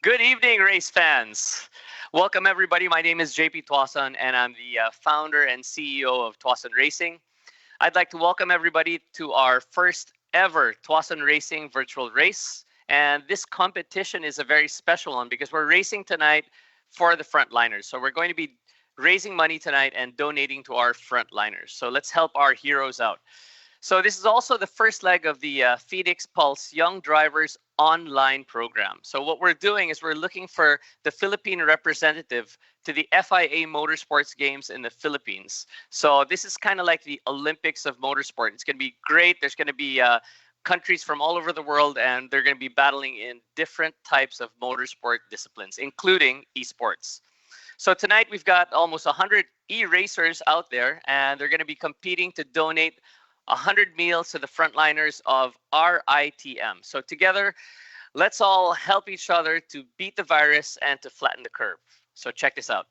Good evening, race fans. Welcome, everybody. My name is JP Tuason, and I'm the founder and CEO of Tuason Racing. I'd like to welcome everybody to our first ever Tuason Racing virtual race. And this competition is a very special one because we're racing tonight for the Frontliners. So we're going to be raising money tonight and donating to our Frontliners. So let's help our heroes out. So this is also the first leg of the Phoenix Pulse Young Drivers online program. So what we're doing is we're looking for the Philippine representative to the FIA Motorsports Games in the Philippines. So this is kind of like the Olympics of motorsport. It's going to be great. There's going to be countries from all over the world, and they're going to be battling in different types of motorsport disciplines, including esports. So tonight we've got almost 100 e-racers out there, and they're going to be competing to donate 100 meals to the frontliners of RITM. So together, let's all help each other to beat the virus and to flatten the curve. So check this out.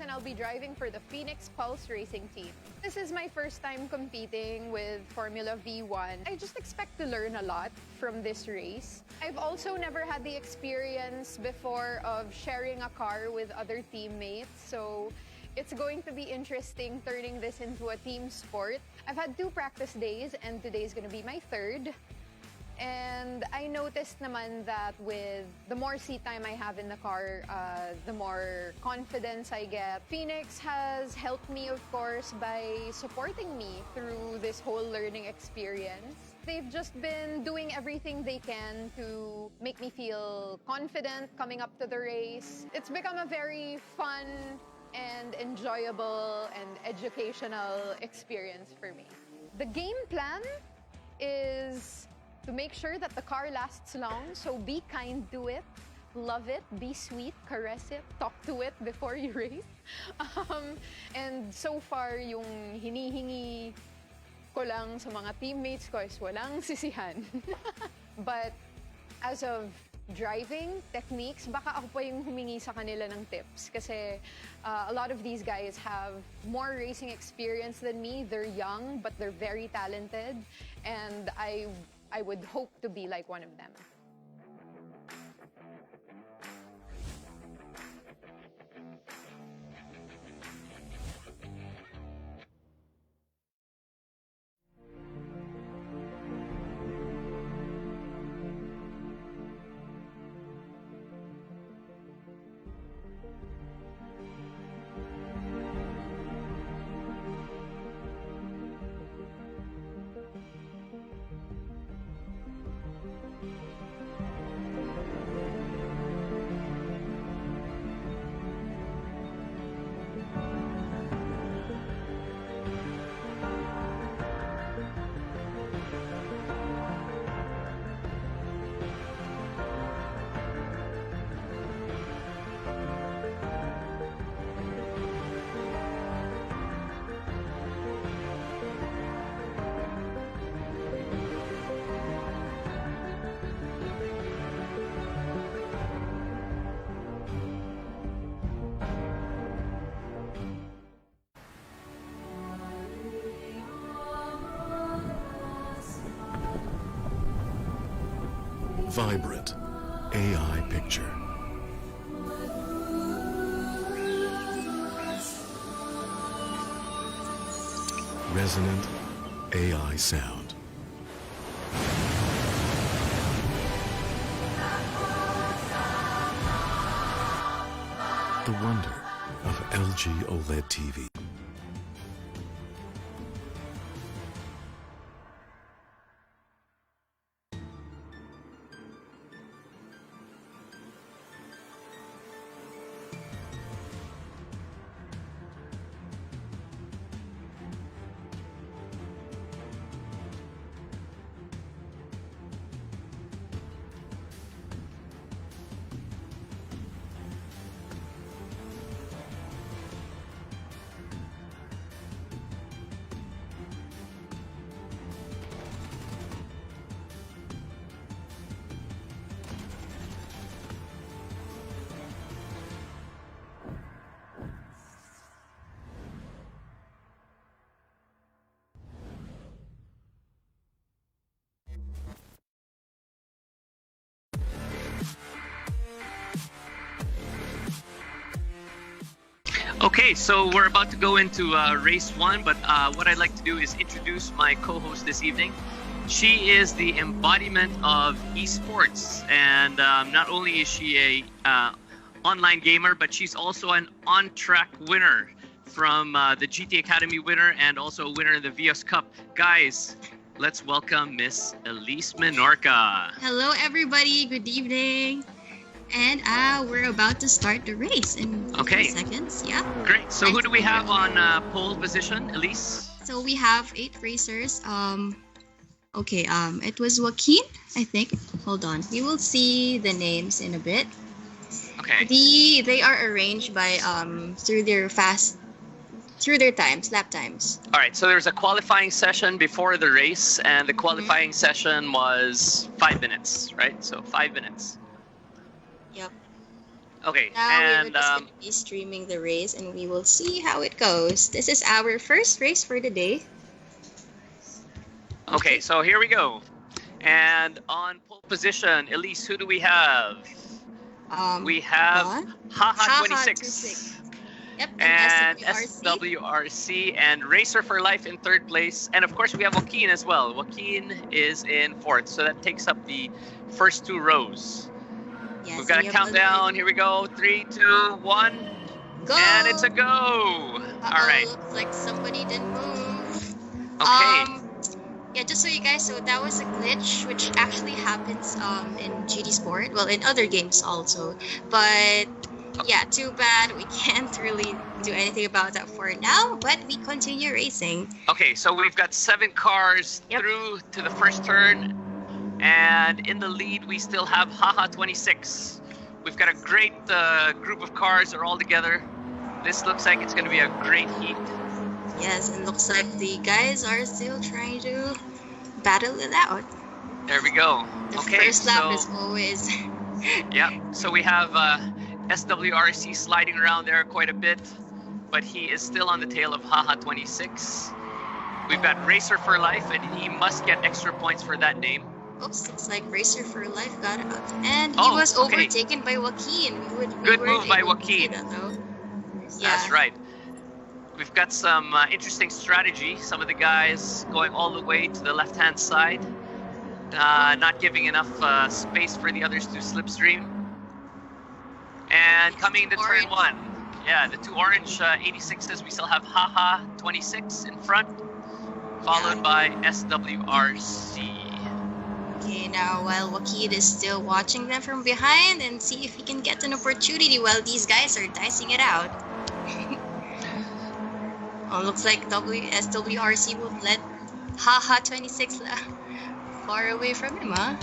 And I'll be driving for the Phoenix Pulse Racing team. This is my first time competing with Formula V1. I just expect to learn a lot from this race. I've also never had the experience before of sharing a car with other teammates, so it's going to be interesting turning this into a team sport. I've had 2 practice days and today is going to be my 3rd. And I noticed naman that with the more seat time I have in the car, the more confidence I get. Phoenix has helped me, of course, by supporting me through this whole learning experience. They've just been doing everything they can to make me feel confident coming up to the race. It's become a very fun and enjoyable and educational experience for me. The game plan is to make sure that the car lasts long, so be kind to it, love it, be sweet, caress it, talk to it before you race. And so far, yung hinihingi ko lang sa mga teammates ko is walang sisihan. But as of driving techniques, baka ako pa yung humingi sa kanila ng tips kasi a lot of these guys have more racing experience than me. They're young, but they're very talented, and I would hope to be like one of them. Vibrant AI picture. Resonant AI sound. The wonder of LG OLED TV. Okay, so we're about to go into race one, but what I'd like to do is introduce my co-host this evening. She is the embodiment of esports, and not only is she a online gamer, but she's also an on-track winner from the GT Academy winner and also a winner in the Vios Cup. Guys, let's welcome Miss Elise Menorca. Hello, everybody. Good evening. And we're about to start the race in a few seconds. Yeah. Great. So who do we have on pole position, Elise? So we have 8 racers. It was Joaquin, I think. Hold on. You will see the names in a bit. Okay. They are arranged by through their lap times. All right. So there's a qualifying session before the race, and the qualifying session was 5 minutes, right? So 5 minutes. Yep. Okay. Now and we're just going to be streaming the race, and we will see how it goes. This is our first race for the day. Okay, so here we go. And on pole position, Elise, who do we have? We have Haha 26. Yep, and SWRC. SWRC and Racer for Life in 3rd place. And of course, we have Joaquin as well. Joaquin is in 4th, so that takes up the first 2 rows. Yes, We've got a countdown. Here we go. 3, 2, 1. Go! And it's a go. All right. Looks like somebody didn't move. Okay. Yeah, just so you guys, so that was a glitch, which actually happens in GT Sport. Well, in other games also. But yeah, too bad. We can't really do anything about that for now, but we continue racing. Okay, so we've got 7 cars through to the first turn. And in the lead, we still have Haha 26. We've got a great group of cars are all together. This looks like it's going to be a great heat. Yes, and looks like the guys are still trying to battle it out. There we go. The okay, first lap so, is always... yeah, so we have SWRC sliding around there quite a bit, but he is still on the tail of Haha 26. We've got Racer for Life, and he must get extra points for that name. Oops, looks like Racer for Life got out. And he was overtaken by Joaquin. Good move by Joaquin. Yeah. That's right. We've got some interesting strategy. Some of the guys going all the way to the left-hand side, not giving enough space for the others to slipstream. And coming into turn 1, yeah, the 2 orange 86s, we still have Haha 26 in front, followed by SWRC. Okay, now while Joaquin is still watching them from behind and see if he can get an opportunity while these guys are dicing it out. Oh, looks like SWRC will let Haha 26 far away from him, huh?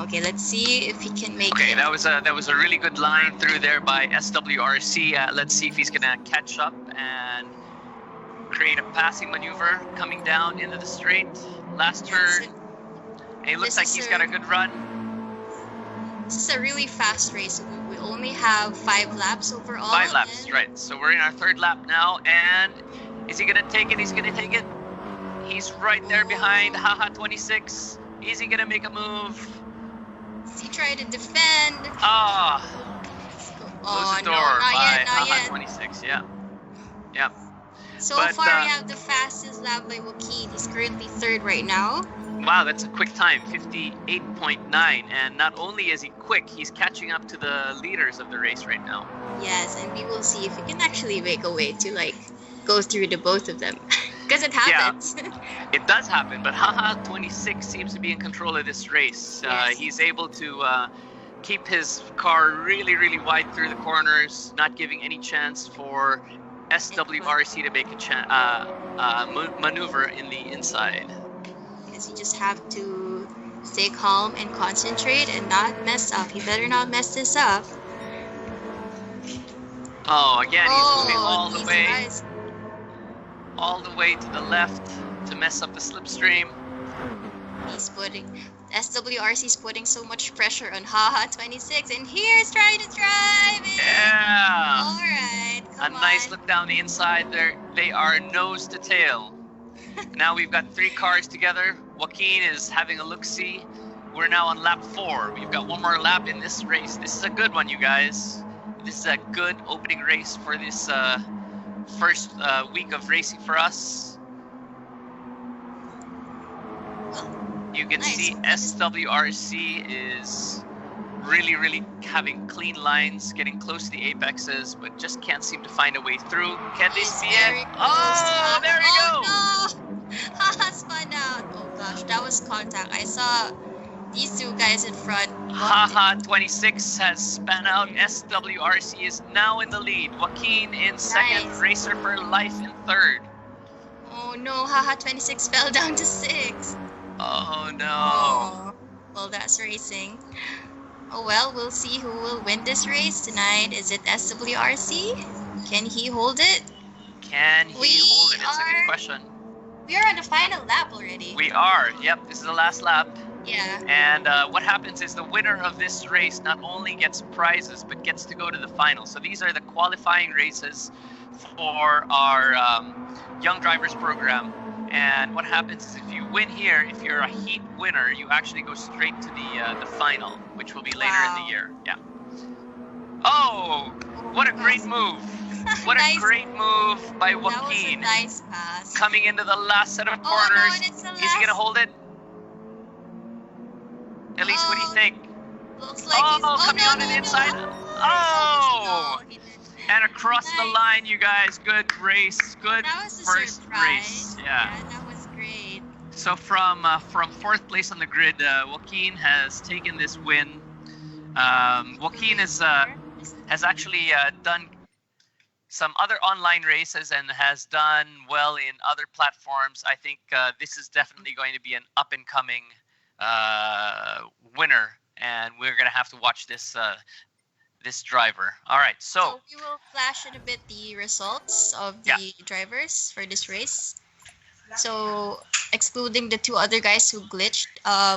Okay, let's see if he can make it. Okay, that was a really good line through there by SWRC. Let's see if he's gonna catch up and create a passing maneuver coming down into the straight. Last turn. And it looks like he's got a good run. This is a really fast race. We only have 5 laps overall. 5 laps, right. So we're in our 3rd lap now. And is he going to take it? He's going to take it. He's right there behind Haha 26. Is he going to make a move? Does he try to defend? Close the door by Haha 26. Yeah. Yeah. So far, we have the fastest lap by Joaquin. He's currently 3rd right now. Wow, that's a quick time, 58.9. And not only is he quick, he's catching up to the leaders of the race right now. Yes, and we will see if he can actually make a way to go through the both of them. Because it happens. Yeah, it does happen, but Haha 26 seems to be in control of this race. Yes. He's able to keep his car really, really wide through the corners, not giving any chance for SWRC to make a maneuver in the inside. You just have to stay calm and concentrate and not mess up. You better not mess this up. Oh, again, he's moving all the way to the left to mess up the slipstream. SWRC's putting so much pressure on Haha 26, and here's trying to drive it. Yeah. All right. A nice look down the inside there. They are nose to tail. Now we've got 3 cars together. Joaquin is having a look-see. We're now on lap 4. We've got one more lap in this race. This is a good one, you guys. This is a good opening race for this first week of racing for us. You can see SWRC is really having clean lines, getting close to the apexes, but just can't seem to find a way through. Can this be it? Oh, there we go! No! Haha, spun out. Oh gosh, that was contact. I saw these two guys in front. Haha 26 has spun out. SWRC is now in the lead. Joaquin in second. Nice. Racer for Life in third. Oh no, haha 26 fell down to 6. Oh no. Oh, well, that's racing. Oh well, we'll see who will win this race tonight. Is it SWRC? Can he hold it? Can he hold it? It's a good question. We are on the final lap already. We are. Yep, this is the last lap. Yeah. And what happens is the winner of this race not only gets prizes, but gets to go to the final. So these are the qualifying races for our Young Drivers program. And what happens is if you win here, if you're a heat winner, you actually go straight to the final, which will be later in the year. Yeah. Oh, what a great move. What Nice. a great move by That was a Joaquin. nice pass. Coming into the last set of Oh, no, corners. and it's the Is he going to last. hold it? Elise, what do you Oh, think? Looks like he's... Coming no, on no, the no. inside. Oh! Oh! No, he didn't. And across the Nice. line, you guys. Good race. Good That was a first surprise. race. Yeah. That was great. So from fourth place on the grid, Joaquin has taken this win. Joaquin has actually done some other online races and has done well in other platforms. I think this is definitely going to be an up-and-coming winner, and we're going to have to watch this this driver. All right, so we will flash in a bit the results of the drivers for this race. So, excluding the two other guys who glitched,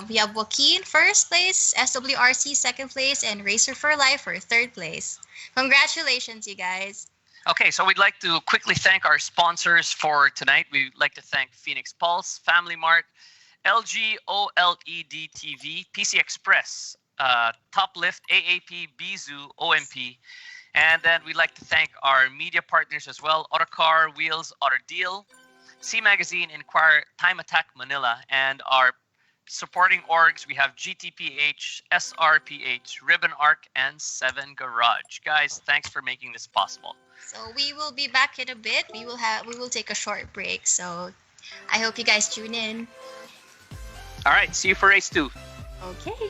we have Joaquin first place, SWRC second place, and Racer for Life for third place. Congratulations, you guys. okay, so we'd like to quickly thank our sponsors for tonight. We'd like to thank Phoenix Pulse, Family Mart, LG OLED TV, PC Express, Top Lift, AAP, Bizu, OMP. And then we'd like to thank our media partners as well, Autocar, Wheels, Auto Deal, C Magazine, Inquire, Time Attack Manila, and our supporting orgs. We have GTPH, SRPH, Ribbon Arc, and 7 Garage. Guys, thanks for making this possible. So we will be back in a bit. We will take a short break. So I hope you guys tune in. All right, see you for race 2. Okay.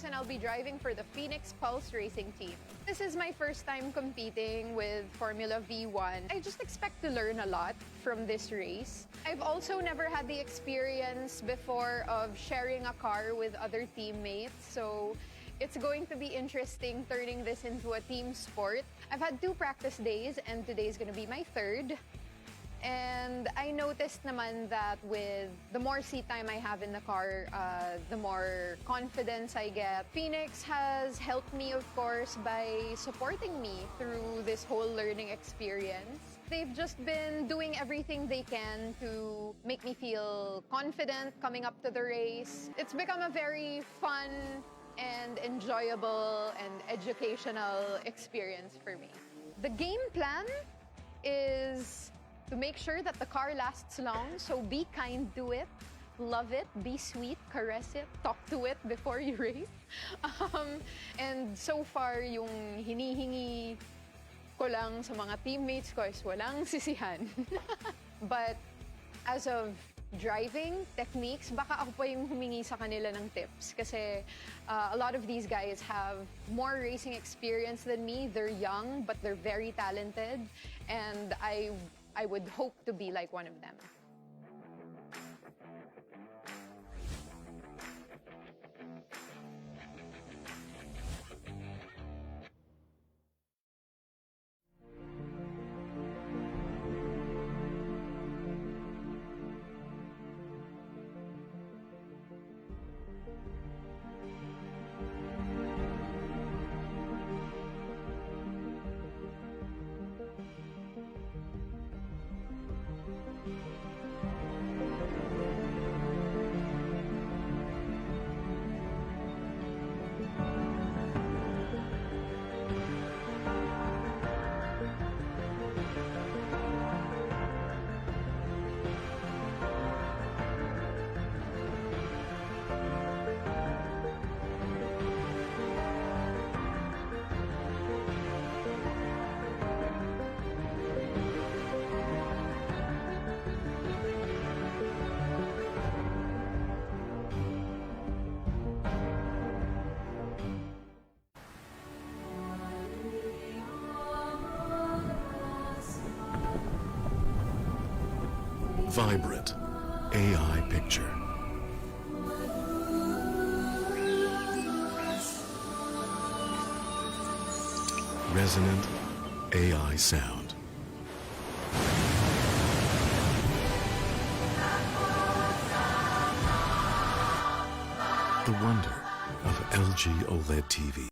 And I'll be driving for the Phoenix Pulse Racing team. This is my first time competing with Formula V1. I just expect to learn a lot from this race. I've also never had the experience before of sharing a car with other teammates, so it's going to be interesting turning this into a team sport. I've had 2 practice days and today's gonna be my 3rd. And I noticed naman that with the more seat time I have in the car, the more confidence I get. Phoenix has helped me, of course, by supporting me through this whole learning experience. They've just been doing everything they can to make me feel confident coming up to the race. It's become a very fun and enjoyable and educational experience for me. The game plan is to make sure that the car lasts long, so be kind to it, love it, be sweet, caress it, talk to it before you race. And so far, yung hinihingi ko lang sa mga teammates ko is walang sisihan. But as of driving techniques, baka ako pa yung humingi sa kanila ng tips. Kasi a lot of these guys have more racing experience than me. They're young, but they're very talented. And I would hope to be like one of them. Vibrant AI picture. Resonant AI sound. The wonder of LG OLED TV.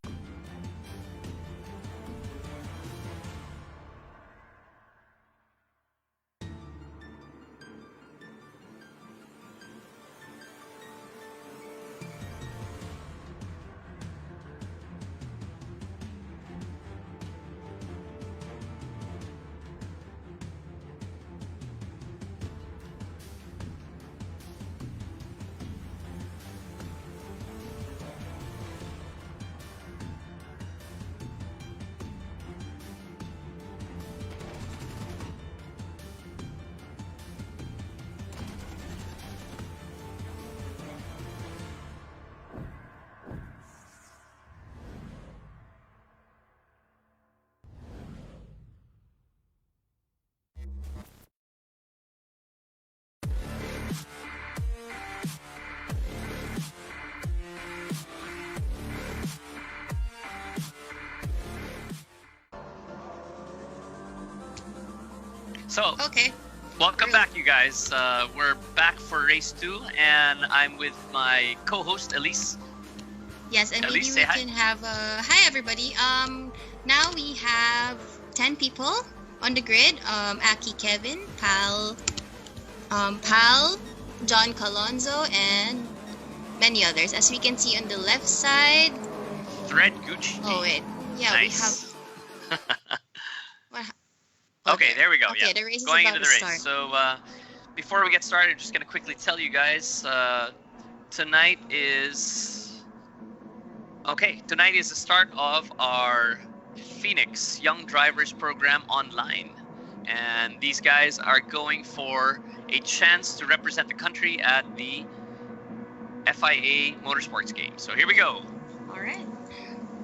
So, Okay. welcome back, you guys. We're back for race 2, and I'm with my co-host Elise. Yes, and Elise, maybe say we hi. can have hi everybody. Now we have 10 people on the grid. Aki, Kevin, Pal, John Colonzo, and many others. As we can see on the left side. Thread Gucci. Oh wait, yeah, Nice. we have. What? Okay, there we go. Okay, Yeah, the race is going about into the to race. start. So, before we get started, I'm just gonna quickly tell you guys. Tonight is the start of our Phoenix Young Drivers Program online, and these guys are going for a chance to represent the country at the FIA Motorsports Games. So here we go. All right.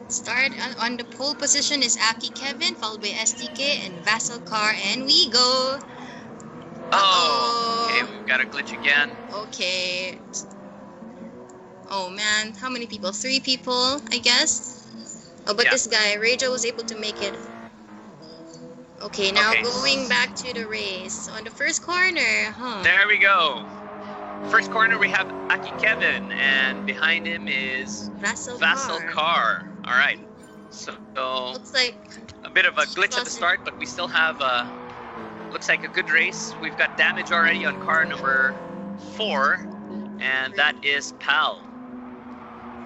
Start on the pole position is Aki Kevin, followed by STK and Vassal Car, and we go. Oh, okay, we've got a glitch again. Okay. Oh man, how many people? 3 people, I guess. Oh, but Yeah. this guy, Rejo, was able to make it. Okay, now Okay. going back to the race. On the first corner, huh? There we go. First corner, we have Aki Kevin, and behind him is Vassal Car. All right. So Looks like a bit of a glitch at the start, but we still have looks like a good race. We've got damage already on car number 4, and that is Pal.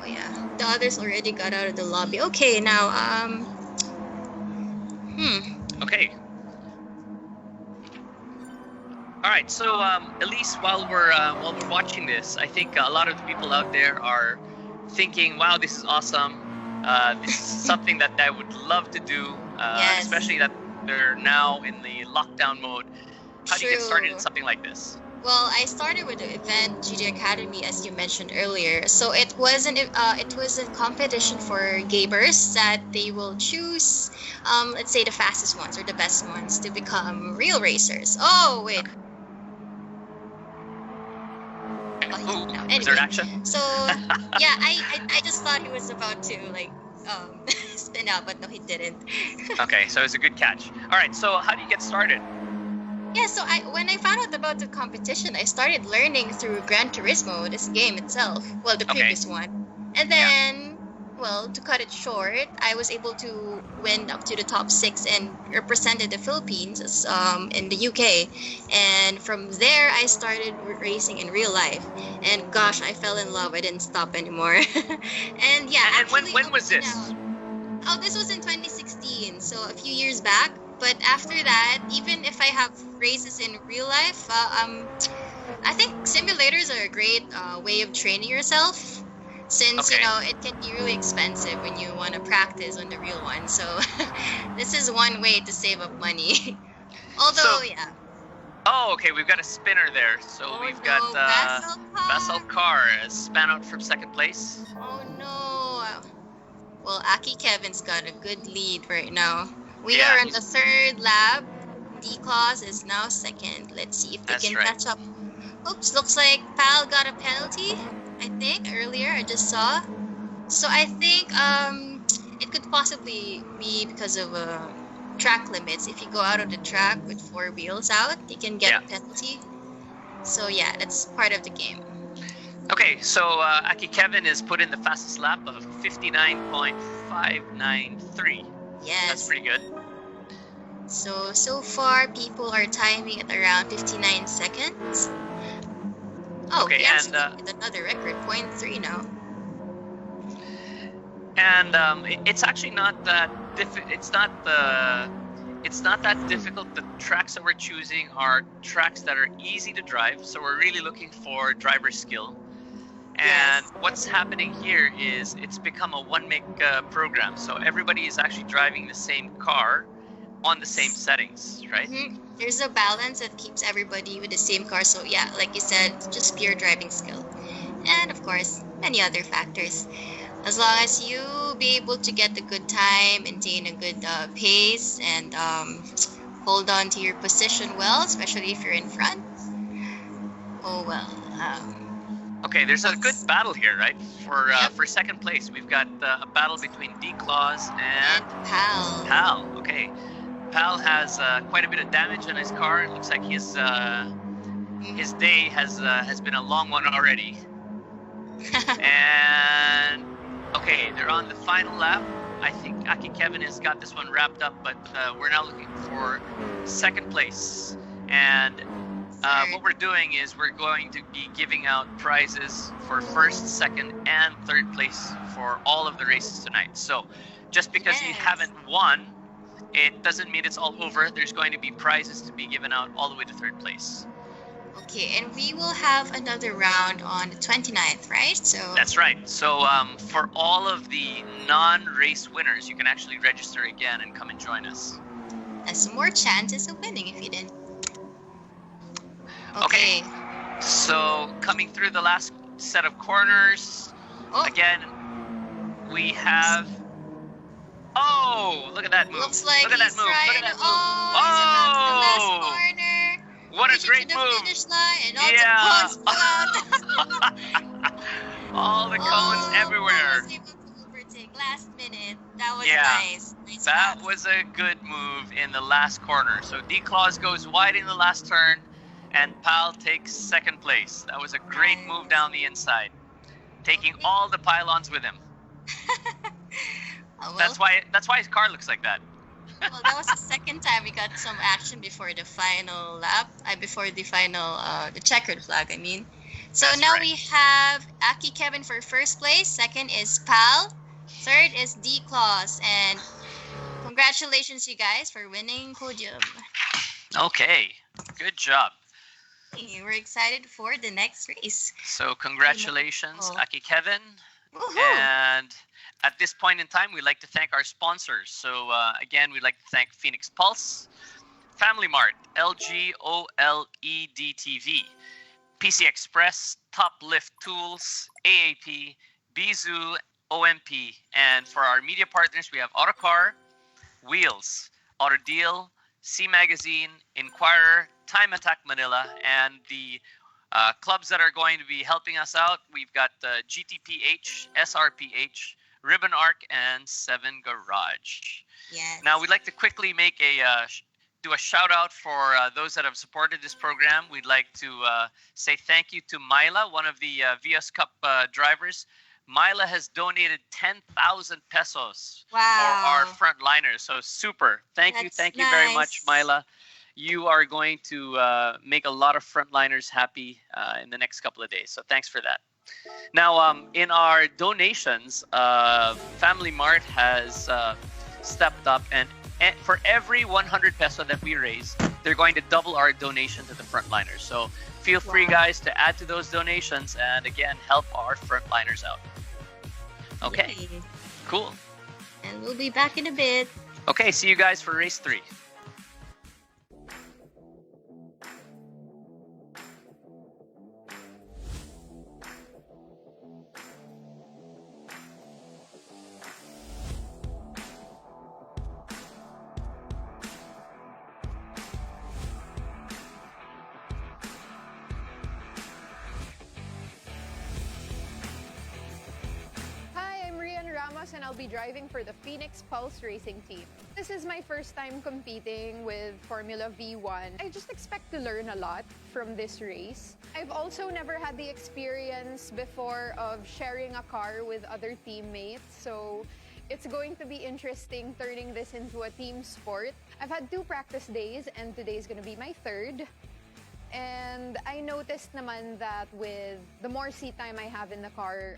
oh yeah, the others already got out of the lobby. Okay, now Okay. All right. So Elise, while we're watching this, I think a lot of the people out there are thinking, "Wow, this is awesome. This is something that I would love to do, Yes. especially that they're now in the lockdown mode." How do you get started in True. something like this? Well, I started with the event GD Academy, as you mentioned earlier. So it was a competition for gamers that they will choose, let's say the fastest ones or the best ones to become real racers. Oh wait. Ooh, No, is there anyway. an action? So yeah, I just thought he was about to like spin out, but no, he didn't. Okay, so it's a good catch. All right, so how do you get started? Yeah, so when I found out about the competition, I started learning through Gran Turismo, this game itself. Well, the Okay. previous one. And then, well, to cut it short, I was able to win up to the top 6 and represented the Philippines in the UK. And from there, I started racing in real life. And gosh, I fell in love. I didn't stop anymore. And yeah, And when actually, was this? Oh, this was in 2016, so a few years back. But after that, even if I have races in real life, I think simulators are a great way of training yourself, since Okay. it can be really expensive when you want to practice on the real one. So this is one way to save up money. Although, So- yeah. Oh, okay, we've got a spinner there. So Oh, we've no, got Vassal Car as span out from second place. Oh no. Well, Aki Kevin's got a good lead right now. We Yeah, are on the third lap. D-Claus is now second. Let's see if they That's can right. catch up. Oops, looks like Pal got a penalty, I think, earlier. I just saw. So I think it could possibly be because of track limits. If you go out of the track with 4 wheels out, you can get a penalty. So yeah, that's part of the game. Okay, so Aki Kevin has put in the fastest lap of 59.593. Yes. That's pretty good. So far, people are timing at around 59 seconds. Oh, Okay, he and actually hit another record, 0.3 now. And it's actually not that it's not that difficult. The tracks that we're choosing are tracks that are easy to drive, so we're really looking for driver skill. And Yes. what's happening here is it's become a one-make program, so everybody is actually driving the same car on the same settings, right? Mm-hmm. There's a balance that keeps everybody with the same car. So yeah, like you said, just pure driving skill. And of course, many other factors. As long as you be able to get a good time, maintain a good pace, and hold on to your position well, especially if you're in front. Oh well. Okay, there's a good battle here, right? Yep. For second place, we've got a battle between D-Claus and Pal. Pal. Okay, Pal has quite a bit of damage on his car. It looks like his day has been a long one already. And okay, they're on the final lap. I think Aki Kevin has got this one wrapped up, but we're now looking for second place. And what we're doing is we're going to be giving out prizes for first, second, and third place for all of the races tonight. So just because you haven't won, it doesn't mean it's all over. There's going to be prizes to be given out all the way to third place. Okay, and we will have another round on the 29th, right? So that's right. So for all of the non-race winners, you can actually register again and come and join us. There's some more chances of winning if you didn't. Okay. So coming through the last set of corners, again, we have. Oh, look at that move! Looks like look at that move! Look at that move! He's about to the last corner. What a great move! Finish line and all the cones flew out. All the cones everywhere. Was able to overtake last minute. That was nice. That was a good move in the last corner. So D-Claus goes wide in the last turn, and Pal takes second place. That was a great move down the inside, taking all the pylons with him. Well, that's why his car looks like that. Well, that was the second time we got some action before the final lap. Before the final, the checkered flag, I mean. So that's now right. we have Aki Kevin for first place. Second is Pal. Third is D-Claus. And congratulations, you guys, for winning podium. Okay, good job. We're excited for the next race. So congratulations, Aki Kevin. Woohoo. And at this point in time, we'd like to thank our sponsors. So again, we'd like to thank Phoenix Pulse, Family Mart, LG OLED TV, PC Express, Top Lift Tools, AAP, Bizu, OMP. And for our media partners, we have Autocar, Wheels, Auto Deal, C Magazine, Inquirer, Time Attack Manila, and the clubs that are going to be helping us out. We've got GTPH, SRPH, Ribbon Arc, and 7 Garage. Yes. Now, we'd like to quickly make do a shout out for those that have supported this program. We'd like to say thank you to Myla, one of the Vios Cup drivers. Myla has donated 10,000 pesos for our Frontliners. So super. Thank you very much, Myla. You are going to make a lot of Frontliners happy in the next couple of days. So thanks for that. Now, in our donations, Family Mart has stepped up, and for every 100 peso that we raise, they're going to double our donation to the Frontliners. So feel free, guys, to add to those donations and, again, help our Frontliners out. Okay, cool. And we'll be back in a bit. Okay, see you guys for race 3. and I'll be driving for the Phoenix Pulse Racing team. This is my first time competing with Formula V1. I just expect to learn a lot from this race. I've also never had the experience before of sharing a car with other teammates, so it's going to be interesting turning this into a team sport. I've had 2 practice days and today's gonna be my 3rd. And I noticed naman that with the more seat time I have in the car,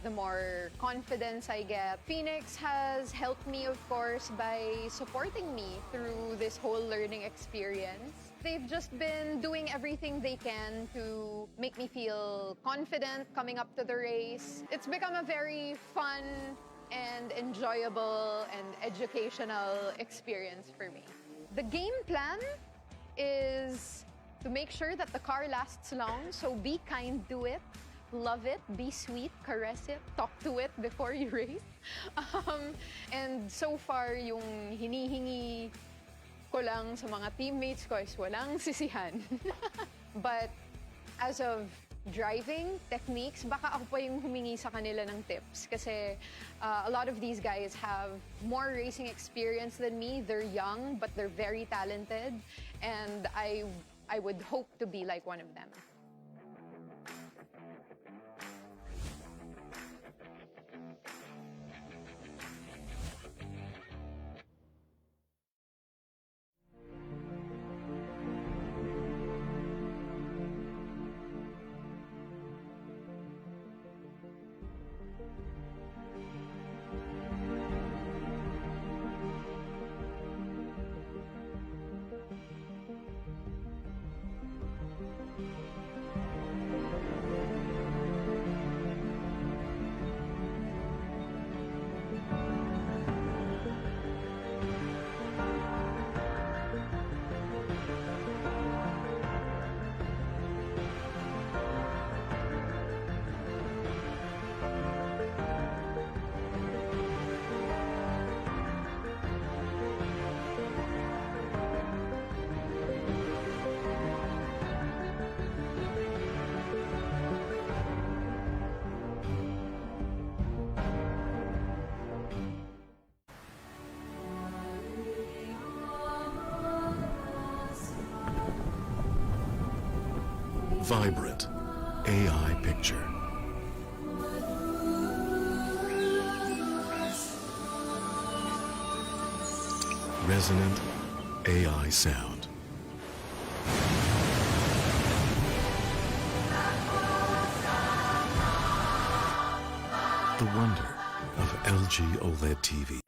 the more confidence I get. Phoenix has helped me, of course, by supporting me through this whole learning experience. They've just been doing everything they can to make me feel confident coming up to the race. It's become a very fun and enjoyable and educational experience for me. The game plan is to make sure that the car lasts long, so be kind to it, love it, be sweet, caress it, talk to it before you race. And so far, yung hinihingi ko lang sa mga teammates ko is walang sisihan. But as of driving techniques, baka ako pa yung humingi sa kanila ng tips kasi a lot of these guys have more racing experience than me. They're young, but they're very talented, and I would hope to be like one of them. Vibrant AI picture. Resonant AI sound. The wonder of LG OLED TV.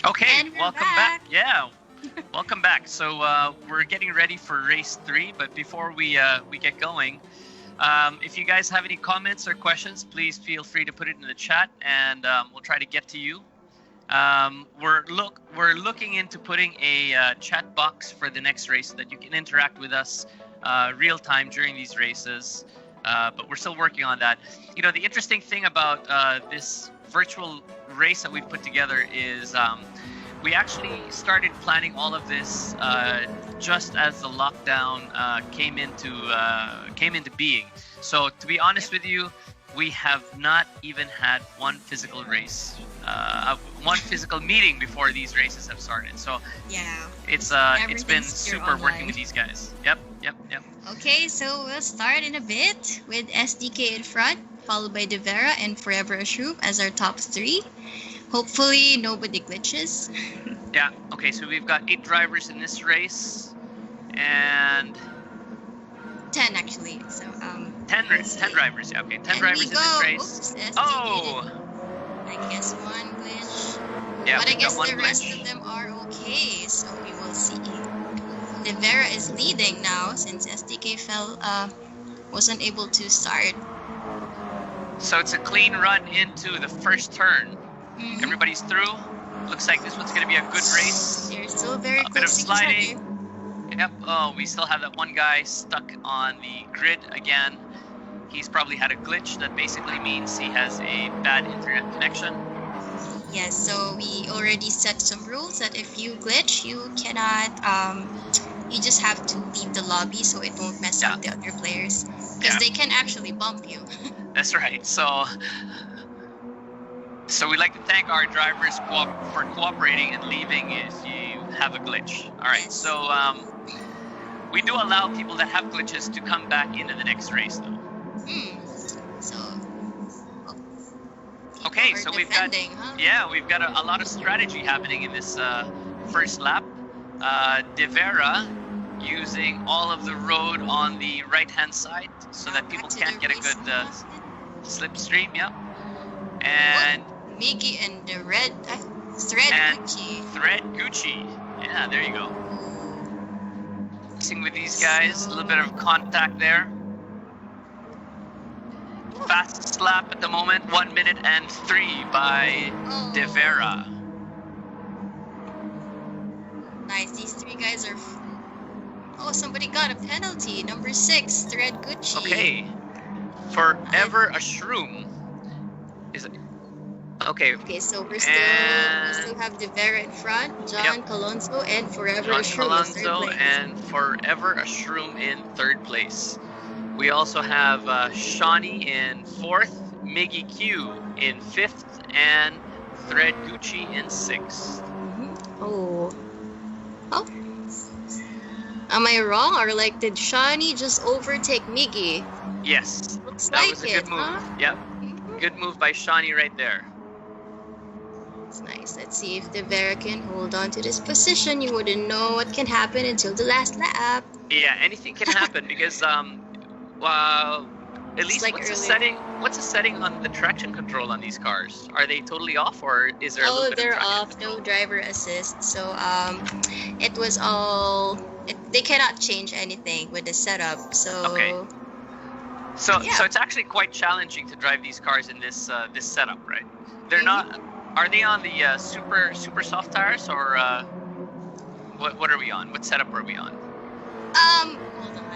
Okay, And we're welcome back. Yeah, welcome back. So we're getting ready for race 3, but before we get going, if you guys have any comments or questions, please feel free to put it in the chat, and we'll try to get to you. We're looking into putting a chat box for the next race so that you can interact with us real time during these races. But we're still working on that. You know, the interesting thing about this virtual race that we've put together is we actually started planning all of this just as the lockdown came into being. So to be honest with you, we have not even had one physical race, one physical meeting before these races have started. So Yeah. it's been super working with these guys. Yep. Okay, so we'll start in a bit with SDK in front, followed by Devera and Forever Ashuv as our top 3. Hopefully nobody glitches. Yeah. Okay, so we've got 8 drivers in this race, and 10 actually. So 10 let's see. drivers. Yeah. Okay, 10 And drivers we in go. this race. Oops, ST did it. Oh. I guess one glitch. Yeah, But I we've guess got one the rest glitch. of them are okay, so we will see. Rivera is leading now since SDK wasn't able to start. So it's a clean run into the first turn. Mhm. Everybody's through. Looks like this one's going to be a good race. They're still very A bit of close to each other. sliding. Yep. Oh, we still have that one guy stuck on the grid again. He's probably had a glitch. That basically means he has a bad internet connection. Yes, so we already set some rules that if you glitch, you cannot, you just have to leave the lobby so it won't mess up the other players. Because they can actually bump you. That's right. So we'd like to thank our drivers for cooperating and leaving if you have a glitch. All right. Yes. So we do allow people that have glitches to come back into the next race, though. So. Okay, so we've got we've got a lot of strategy happening in this first lap. De Vera using all of the road on the right-hand side so that people can't get a good slipstream. Yep. And Miggy and the red Thread Gucci. Thread Gucci. Yeah, there you go. Mixing with these guys, a little bit of contact there. Fast lap at the moment, 1 minute and 3 by De Vera. Nice, these 3 guys are... Oh, somebody got a penalty. Number 6, Thread Gucci. Okay. Forever a Shroom. Is it? Okay. Okay, so we still have De Vera in front, John Calonzo, and Forever a Shroom in third place. And Forever a Shroom in 3rd place. We also have Shawnee in 4th, Miggy Q in 5th, and Thread Gucci in 6th. Oh. Am I wrong? Or like, did Shawnee just overtake Miggy? Yes. Looks that like was a good move. Huh? Yep. Good move by Shawnee right there. It's nice. Let's see if De Vera can hold on to this position. You wouldn't know what can happen until the last lap. Yeah, anything can happen because at least like what's the setting on the traction control on these cars? Are they totally off, or is there a little bit of traction off. control? No driver assist. So it was all. They cannot change anything with the setup. So. Okay. So it's actually quite challenging to drive these cars in this this setup, right? They're not. Are they on the super soft tires, or what are we on? What setup are we on? Hold on.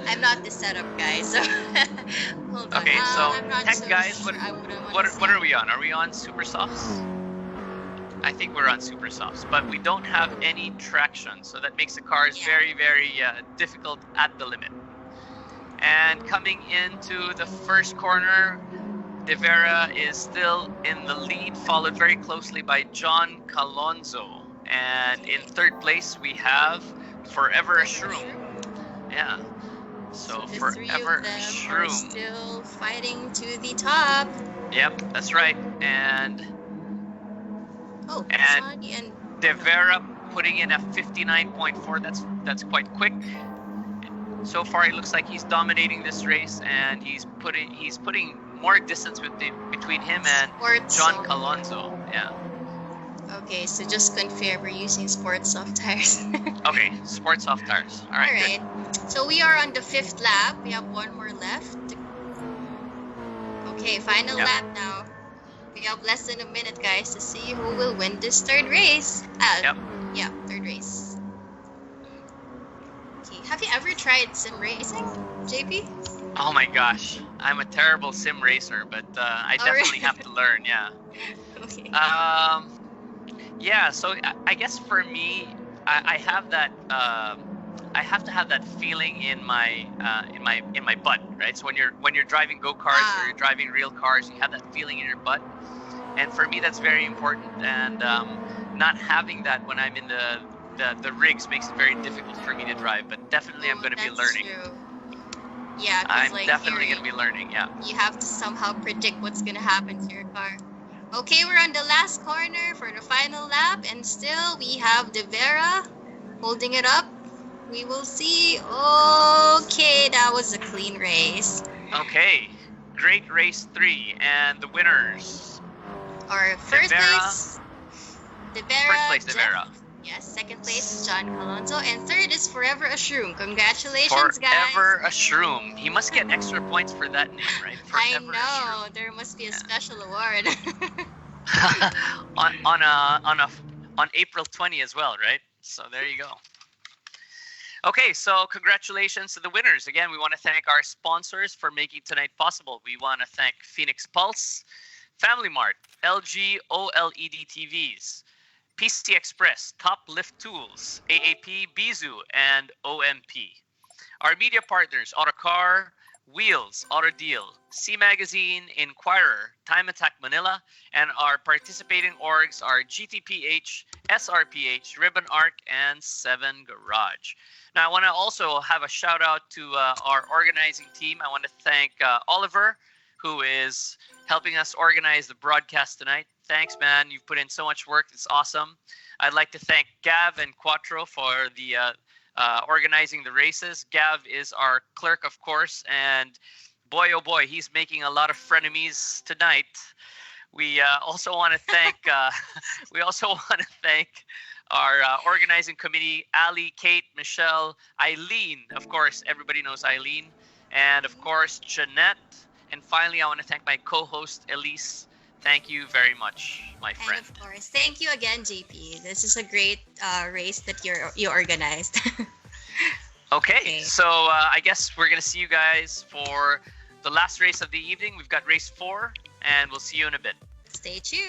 I'm not the setup guy, so hold on. Okay, so I'm not tech so guys, sure. what are we on? Are we on super softs? I think we're on super softs, but we don't have any traction, so that makes the cars very, very difficult at the limit. And coming into the first corner, De Vera is still in the lead, followed very closely by John Calonzo. And in 3rd place, we have Forever a Shroom. Yeah. So the Forever 3 of them a Shroom. are still fighting to the top. Yep, that's right. And Shawnee and De Vera putting in a 59.4. That's quite quick. So far, it looks like he's dominating this race, and he's putting more distance between him and John Calonzo. Yeah. Okay, so just confirm we're using Sport soft tires. Okay, Sport soft tires. All right. Good. So we are on the 5th lap. We have 1 more left. Okay, final lap now. We have less than a minute, guys, to see who will win this 3rd race. Yeah, 3rd race. Okay, have you ever tried sim racing, JP? Oh my gosh, I'm a terrible sim racer, but I definitely have to learn. Yeah. Okay. Yeah. So I guess for me, I have that. I have to have that feeling in my butt, right? So when you're driving go-karts or you're driving real cars, you have that feeling in your butt. And for me, that's very important. And not having that when I'm in the rigs makes it very difficult for me to drive. But definitely, I'm going to be learning. True. Yeah, I'm definitely going to be learning. Yeah. You have to somehow predict what's going to happen to your car. Okay, we're on the last corner for the final lap, and still we have De Vera holding it up. We will see. Okay, that was a clean race. Okay, great race 3, and the winners. Our first De Vera. place, De Vera. First place, De Vera. Yes, second place is John Alonso, and third is Forever a Shroom. Congratulations, guys! Forever a Shroom. He must get extra points for that name, right? I Forever a know there must be a special award. on April 20 as well, right? So there you go. Okay, so congratulations to the winners. Again, we want to thank our sponsors for making tonight possible. We want to thank Phoenix Pulse, Family Mart, LG OLED TVs, PC Express, Top Lift Tools, AAP, Bizu, and OMP. Our media partners, Autocar, Wheels, Auto Deal, C Magazine, Inquirer, Time Attack Manila, and our participating orgs are GTPH, SRPH, Ribbon Arc, and 7 Garage. Now, I want to also have a shout out to our organizing team. I want to thank Oliver, who is helping us organize the broadcast tonight. Thanks, man. You've put in so much work. It's awesome. I'd like to thank Gav and Quattro for the organizing the races. Gav is our clerk, of course, and boy, oh boy, he's making a lot of frenemies tonight. We also want to thank our organizing committee: Ali, Kate, Michelle, Eileen. Of course, everybody knows Eileen, and of course Jeanette. And finally, I want to thank my co-host Elise. Thank you very much, my friend. And of course, thank you again, JP. This is a great race that you organized. Okay, so I guess we're gonna see you guys for the last race of the evening. We've got race 4, and we'll see you in a bit. Stay tuned.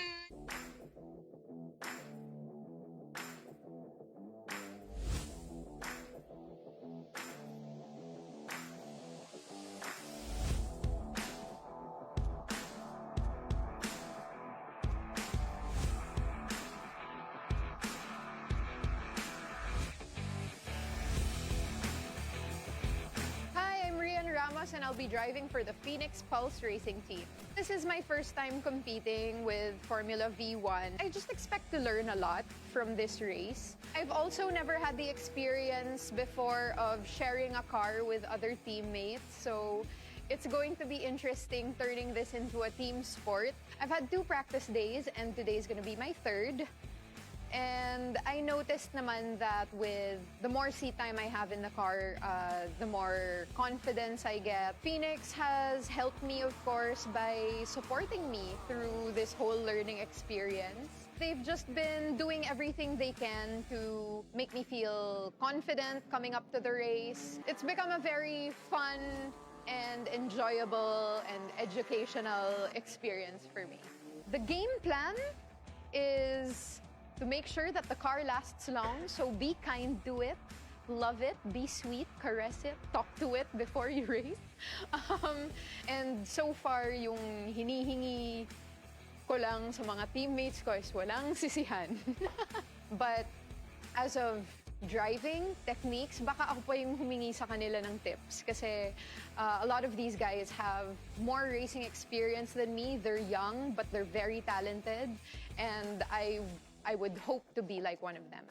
And I'll be driving for the Phoenix Pulse Racing team. This is my first time competing with Formula V1. I just expect to learn a lot from this race. I've also never had the experience before of sharing a car with other teammates, so it's going to be interesting turning this into a team sport. I've had 2 practice days, and today's gonna be my 3rd. And I noticed naman that with the more seat time I have in the car, the more confidence I get. Phoenix has helped me, of course, by supporting me through this whole learning experience. They've just been doing everything they can to make me feel confident coming up to the race. It's become a very fun and enjoyable and educational experience for me. The game plan is to make sure that the car lasts long, so be kind to it, love it, be sweet, caress it, talk to it before you race. And so far, yung hinihingi ko lang sa mga teammates ko is walang sisihan. But as of driving techniques, baka ako pa yung humingi sa kanila ng tips. Kasi a lot of these guys have more racing experience than me. They're young, but they're very talented. And I would hope to be like one of them.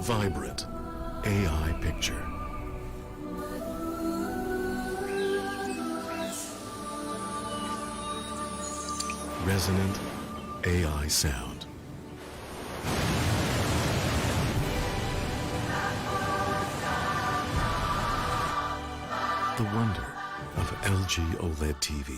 Vibrant AI picture. Resonant AI sound. The wonder of LG OLED TV.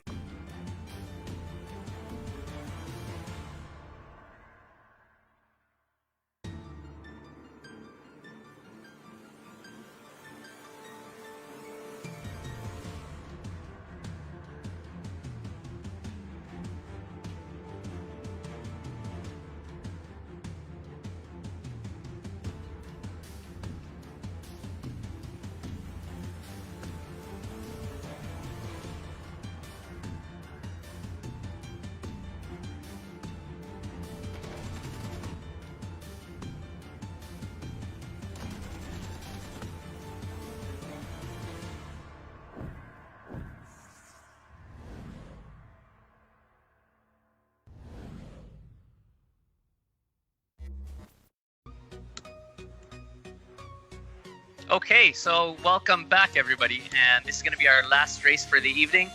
Okay, so welcome back, everybody, and this is going to be our last race for the evening.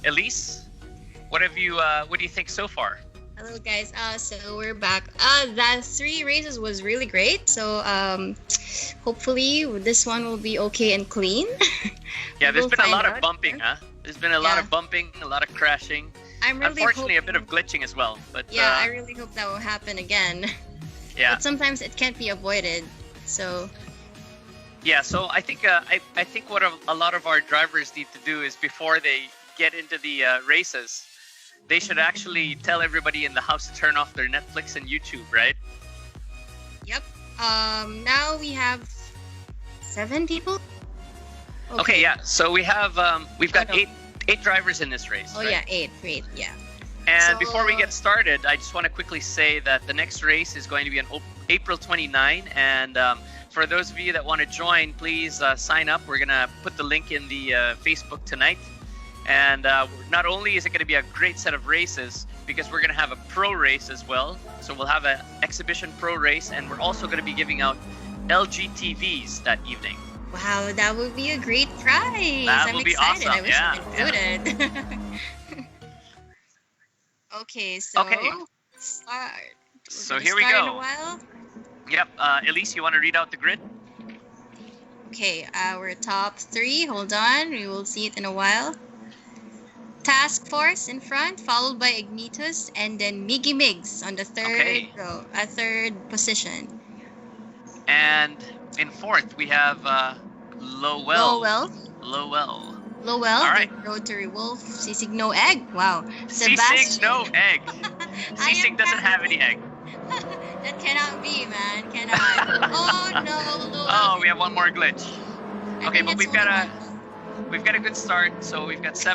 Elise, what do you think so far? Hello guys, so we're back. That 3 races was really great. So hopefully this one will be okay and clean. Yeah, there's We'll been a find lot of out. bumping, huh? There's been a lot of bumping, a lot of crashing. I'm really Unfortunately, hoping, a bit of glitching as well. But yeah, I really hope that will happen again. yeah, But sometimes it can't be avoided. So yeah. So I think I think what a lot of our drivers need to do is before they get into the races, they should actually tell everybody in the house to turn off their Netflix and YouTube, right? yep. Now we have 7 people. Okay, yeah. So we've got Oh, no. eight drivers in this race. Oh right? yeah, 8. Great. Yeah. And So- before we get started, I just want to quickly say that the next race is going to be on April 29. And for those of you that want to join, please sign up. We're going to put the link in the Facebook tonight. And not only is it going to be a great set of races, because we're going to have a pro race as well. So we'll have an exhibition pro race, and we're also going to be giving out LG TVs that evening. Wow, that would be a great prize. That I'm will be excited. awesome, I wish yeah, I included. Okay, so Okay. start. We're So gonna here we start in go. a while. Yep. Elise, you want to read out the grid? Okay, our top 3. Hold on, we will see it in a while. Task Force in front, followed by Ignitus, and then Miggy Migs on the third Okay. third position. And in fourth, we have Lowell. Lowell, All right. the Rotary Wolf, Sisig No Egg. Wow. Sisig, no egg. I Sisig am doesn't have happy. any egg. That cannot be, man. Cannot. Oh no, Lowell. Oh, we have one more glitch. I Okay, think but it's we've got only a good start. So we've got 8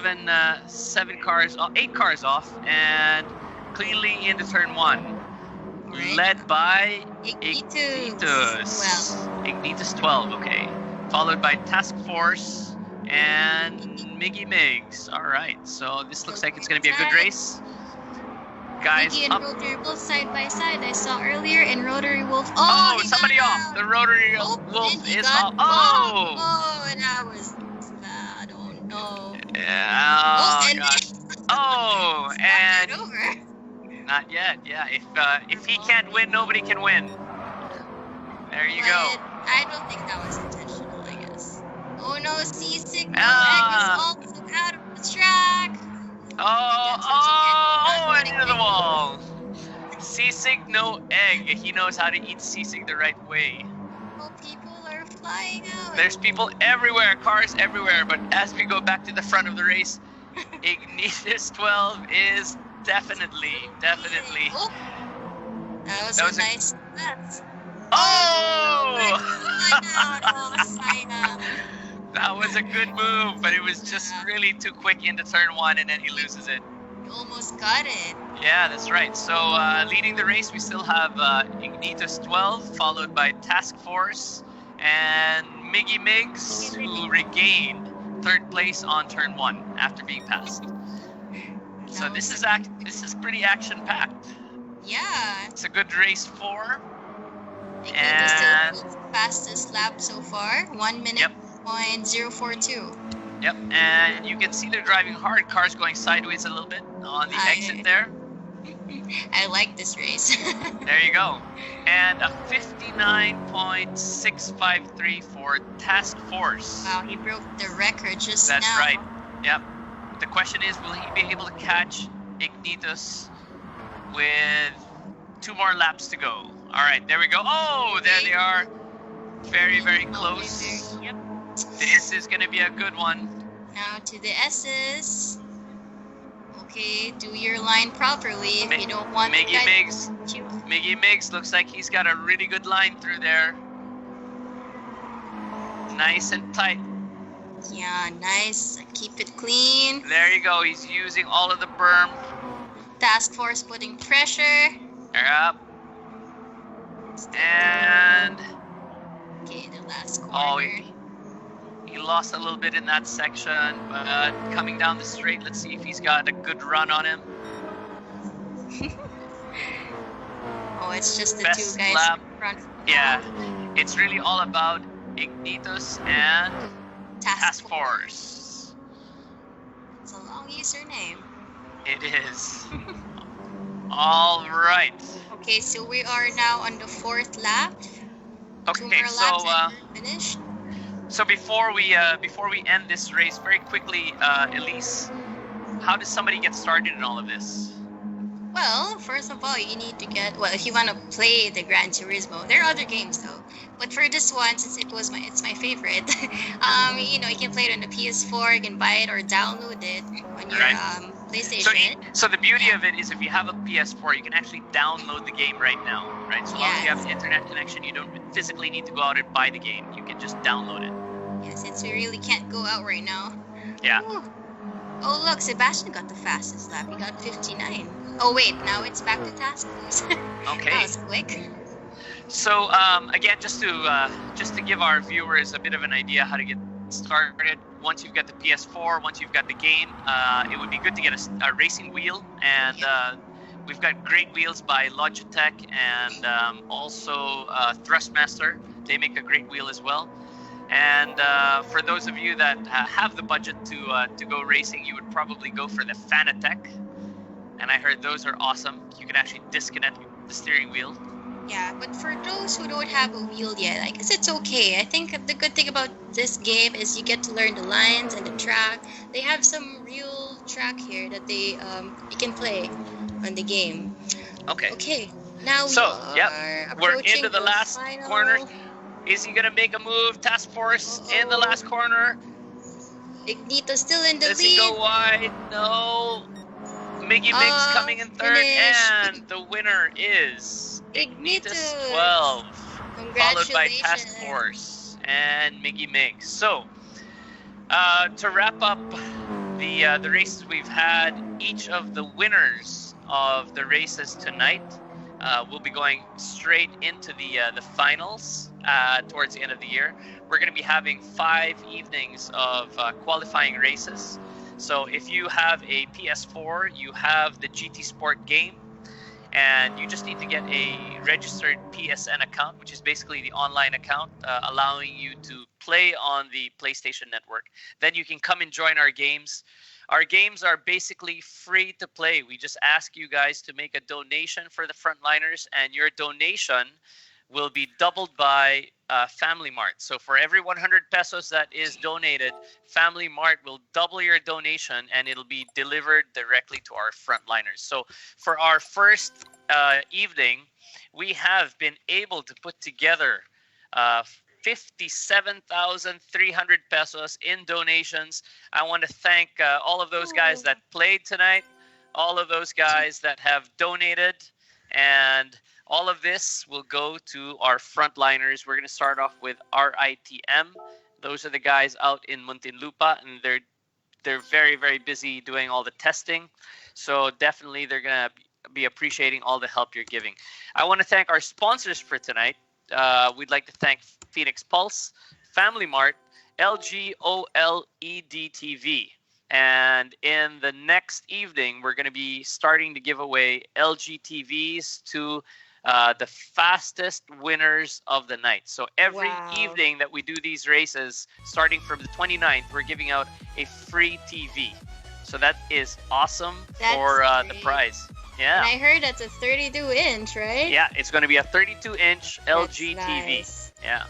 cars off, and cleanly into turn 1, Right. led by Ignitus. Ignitus. Ignitus 12. Okay, followed by Task Force and Miggy Migs. All right, so this looks like it's going to be a good race. Guys, Miggy and up. Rotary Wolf side by side. I saw earlier in Rotary Wolf. Oh, he somebody got off. out. The Rotary Oh, Wolf and he is got off. Oh! Oh, and that was bad. Oh no. Yeah, oh, and God. Oh, it's and not yet over. not yet. Yeah, if he can't win, nobody can win. There you go. But I don't think that was intentional, I guess. Oh no, Seasick Ah. Egg is also out of the track. Oh, and into the wall. Sisig, no egg. He knows how to eat sisig the right way. Oh, people are flying out. There's people everywhere, cars everywhere. But as we go back to the front of the race, Ignitus 12 is definitely. Oh, that was That a was a- nice pass. Oh! Sign up. That was a good move, but it was just really too quick into turn 1, and then he loses it. You almost got it. Yeah, that's right. So leading the race, we still have Ignitus 12, followed by Task Force and Miggy Migs, who regained 3rd place on turn 1 after being passed. So this is pretty action-packed. Yeah. It's a good race 4. Ignito And still fastest lap so far. 1 minute Yep. point 042. Yep, and you can see they're driving hard. Cars going sideways a little bit on the exit there. I like this race. There you go. And a 59.653 for Task Force. Wow, he broke the record just now. That's right. Yep. The question is, will he be able to catch Ignitus with 2 more laps to go? All right, there we go. Oh, there they are. Very, very close. Yep. This is going to be a good one. Now to the S's. Okay, do your line properly if you don't want Miggy the guy Miggs. to hit you. Miggy Miggs looks like he's got a really good line through there. Nice and tight. Yeah, nice. Keep it clean. There you go. He's using all of the berm. Task Force putting pressure. Yep. And Okay, the last oh, corner. he lost a little bit in that section, but coming down the straight, let's see if he's got a good run on him. Oh, it's just the Best two guys lap. in front. Yeah, it's really all about Ignitus and Task Force. Force. It's a long username. It is. All right. Okay, so we are now on the 4th lap. 2 Okay, more so laps and we're finished. so before we end this race, very quickly, Elise, how does somebody get started in all of this? Well, first of all, you need to get, well, if you want to play the Gran Turismo, there are other games though. But for this one, since it's my favorite, you know, you can play it on the PS4, you can buy it or download it on your PlayStation. So the beauty of it is if you have a PS4, you can actually download the game right now, right? So long as you have an internet connection, you don't physically need to go out and buy the game. You can just download it. Yeah, since we really can't go out right now. Yeah. Ooh. Oh, look, Sebastian got the fastest lap. He got 59. Oh, wait, now it's back to Task Force. Okay. That was quick. So again, just to give our viewers a bit of an idea how to get started. Once you've got the PS4, once you've got the game, it would be good to get a racing wheel, and we've got great wheels by Logitech and also Thrustmaster. They make a great wheel as well. And for those of you that have the budget to go racing, you would probably go for the Fanatec. And I heard those are awesome. You can actually disconnect the steering wheel. Yeah, but for those who don't have a wheel yet, I guess it's okay. I think the good thing about this game is you get to learn the lines and the track. They have some real track here that you can play on the game. Okay. Okay, now we're into the last final corner. Is he gonna make a move? Task Force in the last corner. Ignito still in the Does lead. he go wide? No. Miggy Miggs coming in third, finish. And the winner is Ignitus Ignitus. 12, followed by Task Congratulations. Force and Miggy Miggs. So, to wrap up the races we've had, each of the winners of the races tonight will be going straight into the finals towards the end of the year. We're going to be having 5 evenings of qualifying races. So if you have a PS4, you have the GT Sport game, and you just need to get a registered PSN account, which is basically the online account allowing you to play on the PlayStation Network. Then you can come and join our games. Our games are basically free to play. We just ask you guys to make a donation for the Frontliners, and your donation will be doubled by Family Mart. So for every 100 pesos that is donated, Family Mart will double your donation, and it'll be delivered directly to our Frontliners. So for our first evening, we have been able to put together 57,300 pesos in donations. I want to thank all of those guys that played tonight, all of those guys that have donated, and all of this will go to our Frontliners. We're going to start off with RITM. Those are the guys out in Muntinlupa, and they're very, very busy doing all the testing. So definitely they're going to be appreciating all the help you're giving. I want to thank our sponsors for tonight. We'd like to thank Phoenix Pulse, Family Mart, LG OLED TV. And in the next evening, we're going to be starting to give away LG TVs to the fastest winners of the night. So every Wow. evening that we do these races, starting from the 29th, we're giving out a free TV. So that is awesome That's for the great. prize. And Yeah. I heard that's a 32-inch, right? Yeah, it's going to be a 32-inch LG That's TV. nice. Yeah.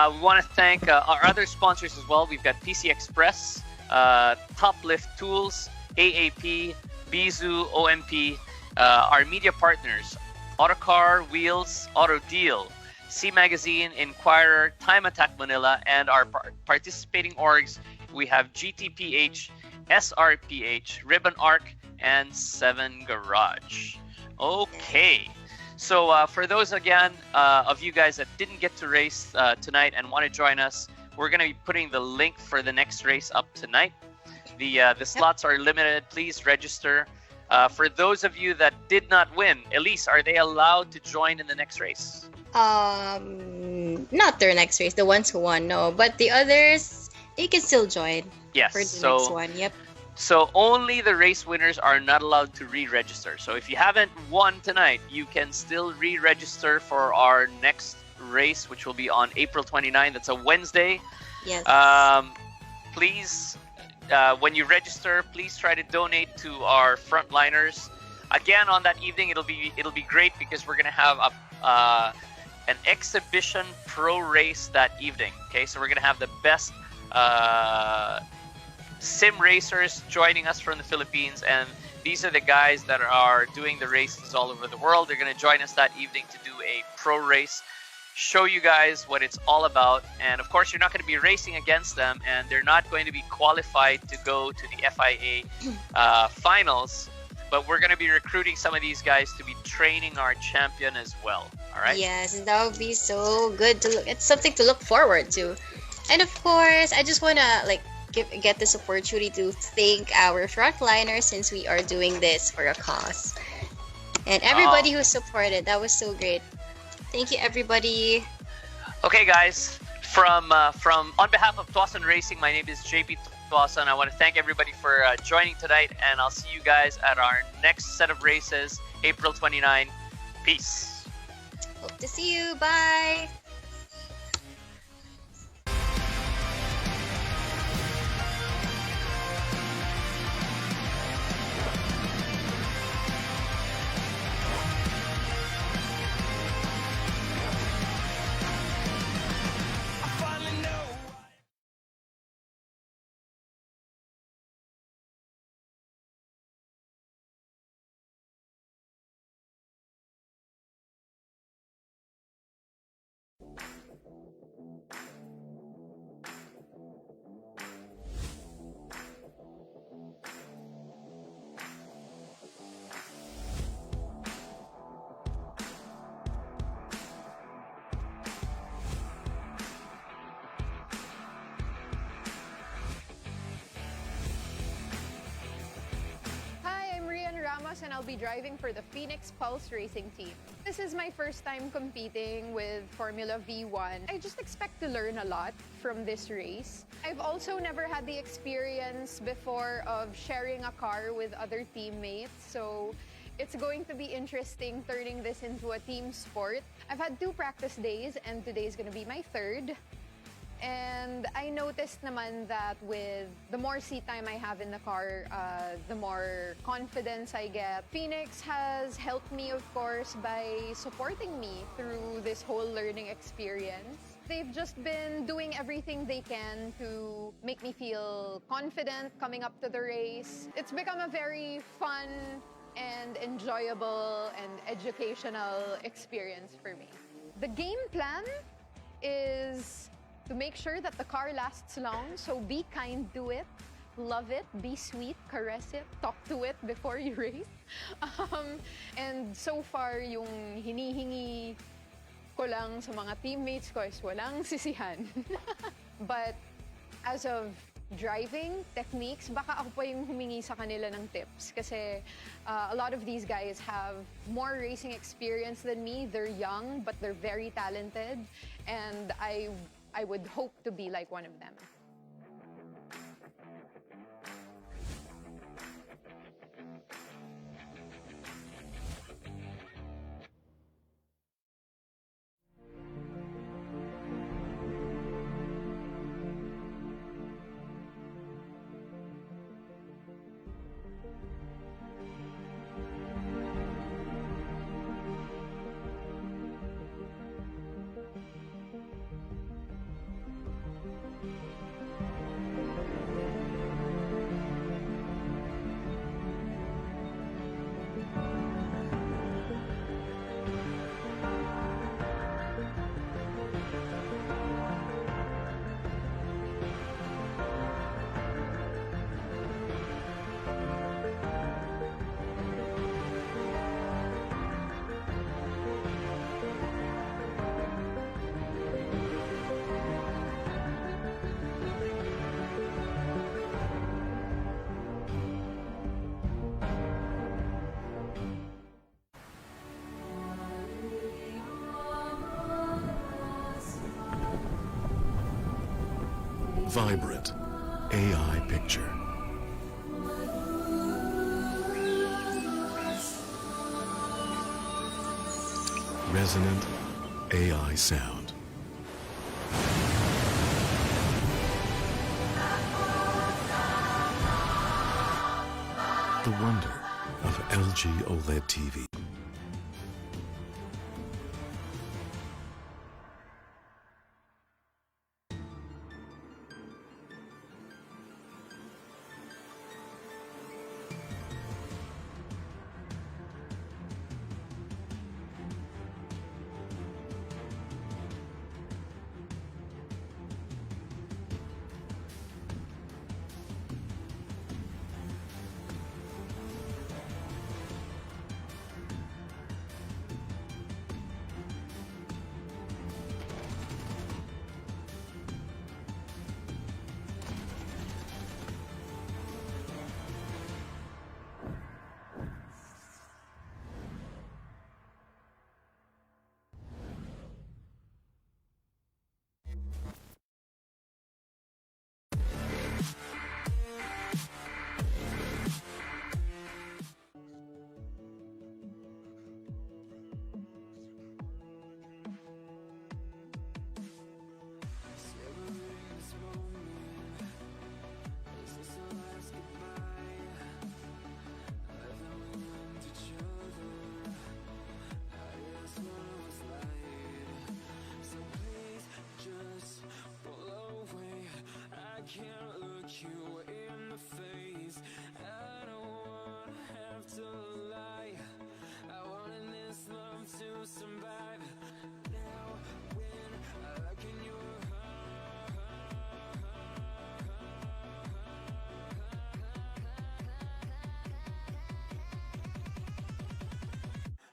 We want to thank our other sponsors as well. We've got PC Express, Top Lift Tools, AAP, Bizu, OMP, our media partners, Autocar, Wheels, Auto Deal, C Magazine, Inquirer, Time Attack Manila, and our participating orgs. We have GTPH, SRPH, Ribbon Arc, and 7 Garage. Okay. So for those, again, of you guys that didn't get to race tonight and want to join us, we're going to be putting the link for the next race up tonight. The slots are limited. Please register. For those of you that did not win, Elise, are they allowed to join in the next race? Not their next race, the ones who won, no. But the others, they can still join Yes. for the next one. Yep. So only the race winners are not allowed to re-register. So if you haven't won tonight, you can still re-register for our next race, which will be on April 29th. That's a Wednesday. Yes. Please, when you register, please try to donate to our Frontliners. Again, on that evening, it'll be great because we're gonna have an exhibition pro race that evening. Okay, so we're gonna have the best sim racers joining us from the Philippines, and these are the guys that are doing the races all over the world. They're going to join us that evening to do a pro race, show you guys what it's all about. And of course, you're not going to be racing against them, and they're not going to be qualified to go to the FIA finals, but we're going to be recruiting some of these guys to be training our champion as well. All right. Yes, and that would be so good to look. It's something to look forward to. And of course, I just want to get this opportunity to thank our frontliners, since we are doing this for a cause. And everybody who supported, that was so great. Thank you, everybody. Okay, guys. From on behalf of Tuason Racing, my name is JP Tuason. I want to thank everybody for joining tonight, and I'll see you guys at our next set of races, April 29. Peace. Hope to see you. Bye. And I'll be driving for the Phoenix Pulse Racing team. This is my first time competing with Formula V1. I just expect to learn a lot from this race. I've also never had the experience before of sharing a car with other teammates, so it's going to be interesting turning this into a team sport. I've had 2 practice days, and today's gonna be my 3rd. And I noticed naman that with the more seat time I have in the car, the more confidence I get. Phoenix has helped me, of course, by supporting me through this whole learning experience. They've just been doing everything they can to make me feel confident coming up to the race. It's become a very fun and enjoyable and educational experience for me. The game plan is to make sure that the car lasts long, so be kind to it, love it, be sweet, caress it, talk to it before you race. And so far, yung hinihingi ko lang sa mga teammates ko is walang sisihan. But as of driving techniques, baka ako pa yung humingi sa kanila ng tips. Kasi a lot of these guys have more racing experience than me. They're young, but they're very talented. And I would hope to be like one of them. Vibrant AI picture. Resonant AI sound. The wonder of LG OLED TV. Can't look you in the face. I don't want to have to lie. I wanted this love to survive. Now when I look in your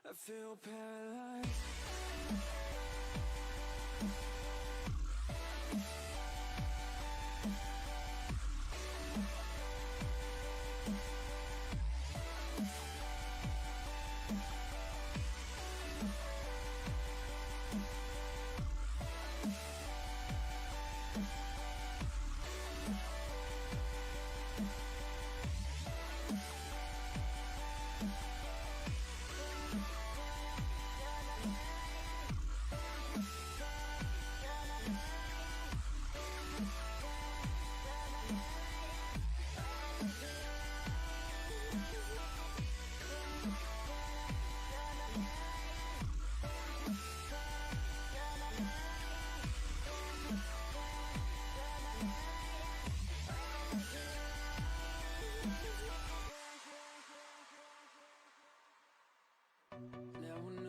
I feel paralyzed. Now